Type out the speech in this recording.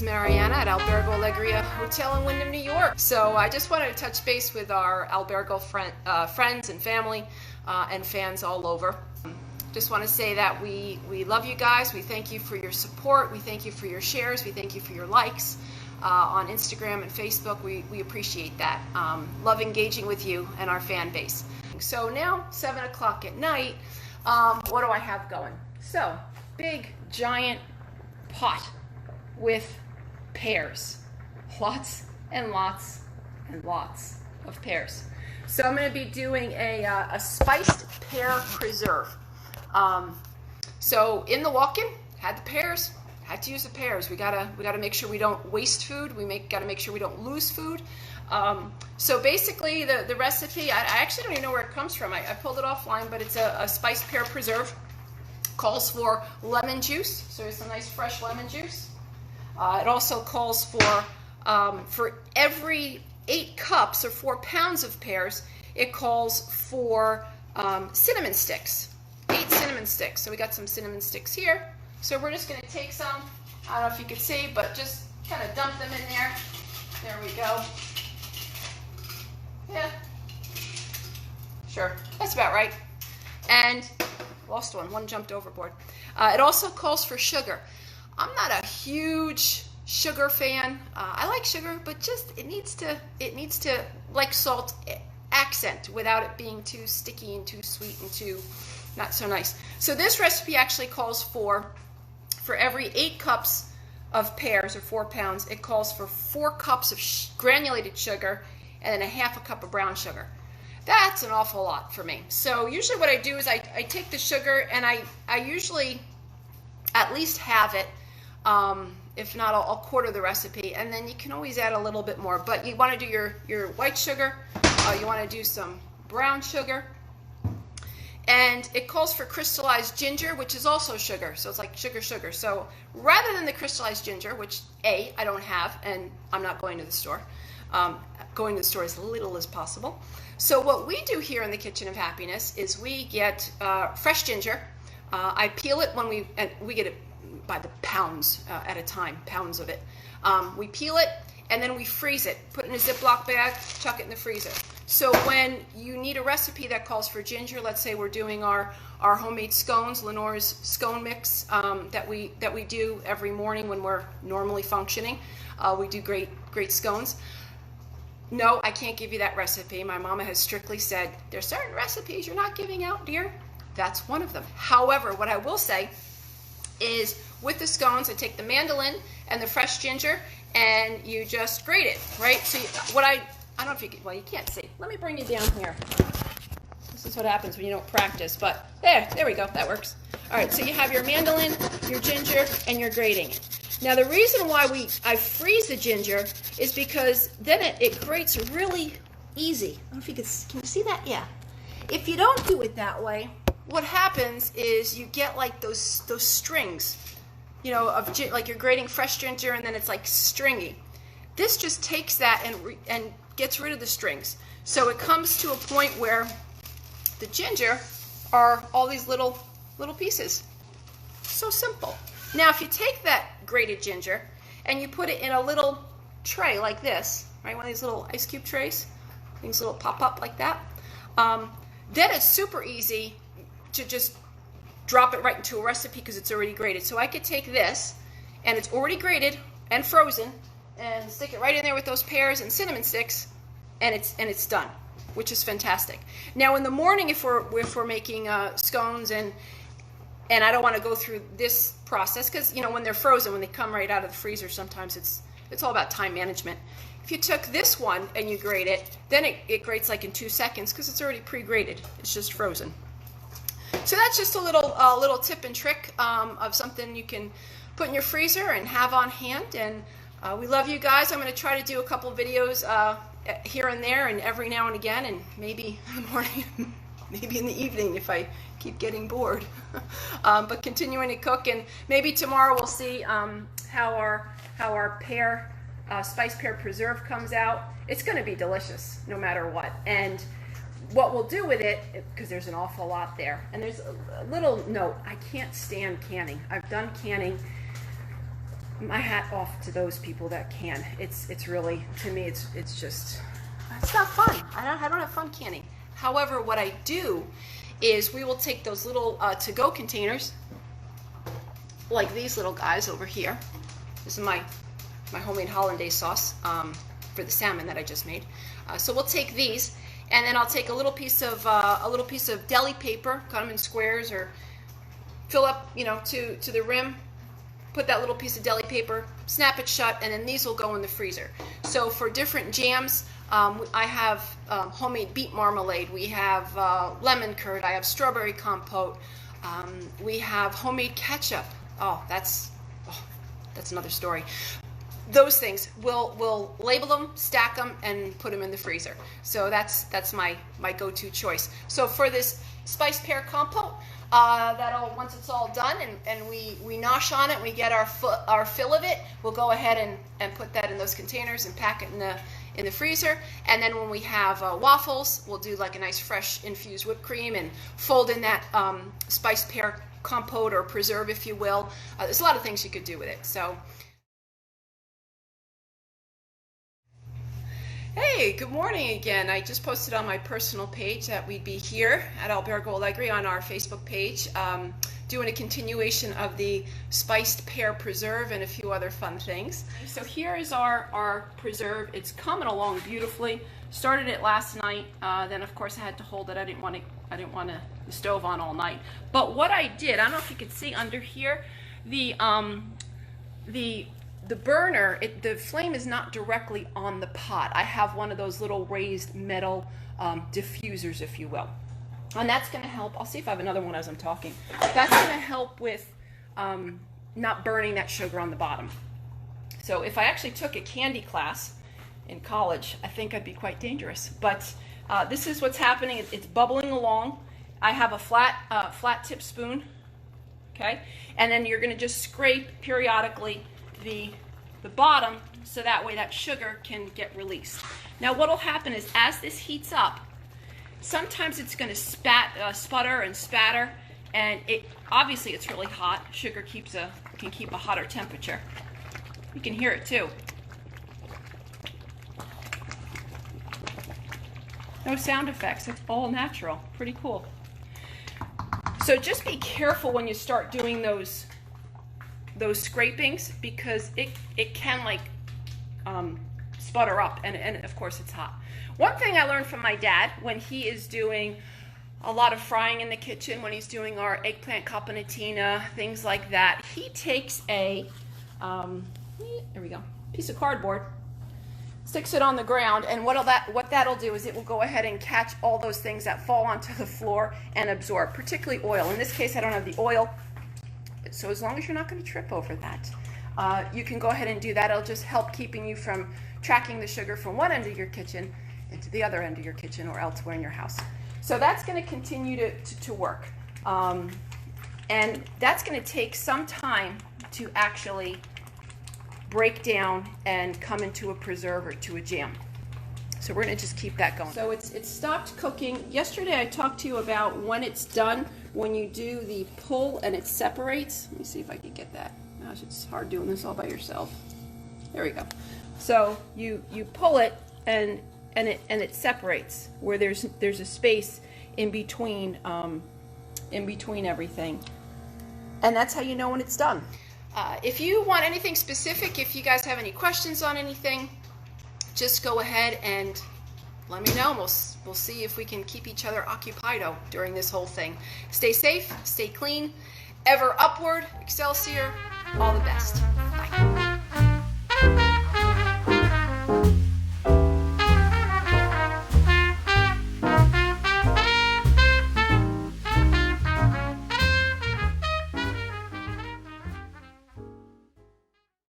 Mariana at Albergo Alegria Hotel in Wyndham, New York. So I just wanted to touch base with our Albergo friends and family and fans all over. Just want to say that we love you guys. We thank you for your support. We thank you for your shares. We thank you for your likes on Instagram and Facebook. We appreciate that. Love engaging with you and our fan base. So now, 7 o'clock at night, what do I have going? So, big, giant pot with pears. Lots and lots and lots of pears. So I'm going to be doing a spiced pear preserve. So in the walk-in, had the pears, had to use the pears. We gotta make sure we don't waste food. Gotta make sure we don't lose food. So basically the recipe, I actually don't even know where it comes from. I pulled it offline, but it's a spiced pear preserve. Calls for lemon juice, so it's a nice fresh lemon juice. It also calls for every 8 cups or 4 pounds of pears, it calls for cinnamon sticks. 8 cinnamon sticks. So we got some cinnamon sticks here. So we're just going to take some, I don't know if you can see, but just kind of dump them in there. There we go. Yeah. Sure. That's about right. And lost one jumped overboard. It also calls for sugar. I'm not a huge sugar fan. I like sugar, but just it needs to, like salt, accent without it being too sticky and too sweet and too not so nice. So this recipe actually calls for every 8 cups of pears or 4 pounds, it calls for 4 cups of granulated sugar and then a half a cup of brown sugar. That's an awful lot for me. So usually what I do is I take the sugar and I usually at least have it. If not, I'll quarter the recipe, and then you can always add a little bit more. But you want to do your white sugar, you want to do some brown sugar, and it calls for crystallized ginger, which is also sugar. So it's like sugar. So rather than the crystallized ginger, which I don't have, and I'm not going to the store, going to the store as little as possible. So what we do here in the Kitchen of Happiness is we get fresh ginger. I peel it and we get it by the pounds at a time, pounds of it. We peel it and then we freeze it, put it in a Ziploc bag, chuck it in the freezer. So when you need a recipe that calls for ginger, let's say we're doing our homemade scones, Lenore's scone mix that we do every morning when we're normally functioning. We do great scones. No, I can't give you that recipe. My mama has strictly said, there's certain recipes you're not giving out, dear. That's one of them. However, what I will say is with the scones, I take the mandolin and the fresh ginger and you just grate it, right? So I don't know if you can, well, you can't see. Let me bring you down here. This is what happens when you don't practice, but there we go, that works. All right, so you have your mandolin, your ginger, and you're grating it. Now the reason why I freeze the ginger is because then it grates really easy. I don't know if you can you see that? Yeah. If you don't do it that way, what happens is you get like those strings, you know, like you're grating fresh ginger and then it's like stringy. This just takes that and gets rid of the strings. So it comes to a point where the ginger are all these little pieces. So simple. Now if you take that grated ginger and you put it in a little tray like this, right, one of these little ice cube trays, things little pop up like that, then it's super easy to just drop it right into a recipe because it's already grated. So I could take this and it's already grated and frozen and stick it right in there with those pears and cinnamon sticks and it's done, which is fantastic. Now in the morning if we're making scones and I don't want to go through this process because, you know, when they're frozen, when they come right out of the freezer, sometimes it's all about time management. If you took this one and you grate it, then it grates like in 2 seconds because it's already pre-grated. It's just frozen. So that's just a little tip and trick of something you can put in your freezer and have on hand. And we love you guys. I'm going to try to do a couple videos here and there and every now and again, and maybe in the morning, maybe in the evening if I keep getting bored. But continuing to cook, and maybe tomorrow we'll see how our pear spiced pear preserve comes out. It's going to be delicious no matter what. And what we'll do with it, because there's an awful lot there, and there's a little note, I can't stand canning. I've done canning my hat off to those people that can. It's really, to me, it's just, it's not fun. I don't have fun canning. However, what I do is we will take those little to-go containers, like these little guys over here. This is my homemade hollandaise sauce for the salmon that I just made. So we'll take these, and then I'll take a little piece of deli paper, cut them in squares, or fill up, you know, to the rim. Put that little piece of deli paper, snap it shut, and then these will go in the freezer. So for different jams, I have homemade beet marmalade. We have lemon curd. I have strawberry compote. We have homemade ketchup. Oh, that's another story. Those things, we'll label them, stack them, and put them in the freezer. So that's my go-to choice. So for this spiced pear compote, that'll, once it's all done and we nosh on it, we get our fill of it, we'll go ahead and put that in those containers and pack it in the freezer. And then when we have waffles, we'll do like a nice fresh infused whipped cream and fold in that spiced pear compote or preserve, if you will. There's a lot of things you could do with it. So. Hey, good morning again. I just posted on my personal page that we'd be here at Albergo Allegri on our Facebook page doing a continuation of the spiced pear preserve and a few other fun things. So here is our preserve. It's coming along beautifully. Started it last night. Then of course I had to hold it. I didn't want the stove on all night. But what I did, I don't know if you can see under here, the burner, the flame is not directly on the pot. I have one of those little raised metal diffusers, if you will. And that's going to help. I'll see if I have another one as I'm talking. That's going to help with not burning that sugar on the bottom. So if I actually took a candy class in college, I think I'd be quite dangerous. But this is what's happening. It's bubbling along. I have a flat tip spoon, okay? And then you're going to just scrape periodically the bottom, so that way that sugar can get released. Now what will happen is, as this heats up, sometimes it's going to sputter and spatter, and obviously it's really hot. Sugar can keep a hotter temperature. You can hear it too. No sound effects. It's all natural. Pretty cool. So just be careful when you start doing those scrapings, because it can like sputter up, and of course it's hot. One thing I learned from my dad, when he is doing a lot of frying in the kitchen, when he's doing our eggplant caponatina, things like that, he takes a there we go, piece of cardboard, sticks it on the ground, and what that'll do is it will go ahead and catch all those things that fall onto the floor and absorb, particularly oil. In this case I don't have the oil, so as long as you're not going to trip over that, you can go ahead and do that. It'll just help keeping you from tracking the sugar from one end of your kitchen into the other end of your kitchen or elsewhere in your house. So that's going to continue to work. And that's going to take some time to actually break down and come into a preserve or to a jam. So we're going to just keep that going. So it's stopped cooking. Yesterday I talked to you about when it's done, when you do the pull and it separates. Let me see if I can get that. Gosh, it's hard doing this all by yourself. There we go. So you pull it and it separates, where there's a space in between everything, and that's how you know when it's done. If you want anything specific, if you guys have any questions on anything, just go ahead and let me know. We'll see if we can keep each other occupied during this whole thing. Stay safe, stay clean, ever upward, Excelsior, all the best. Bye.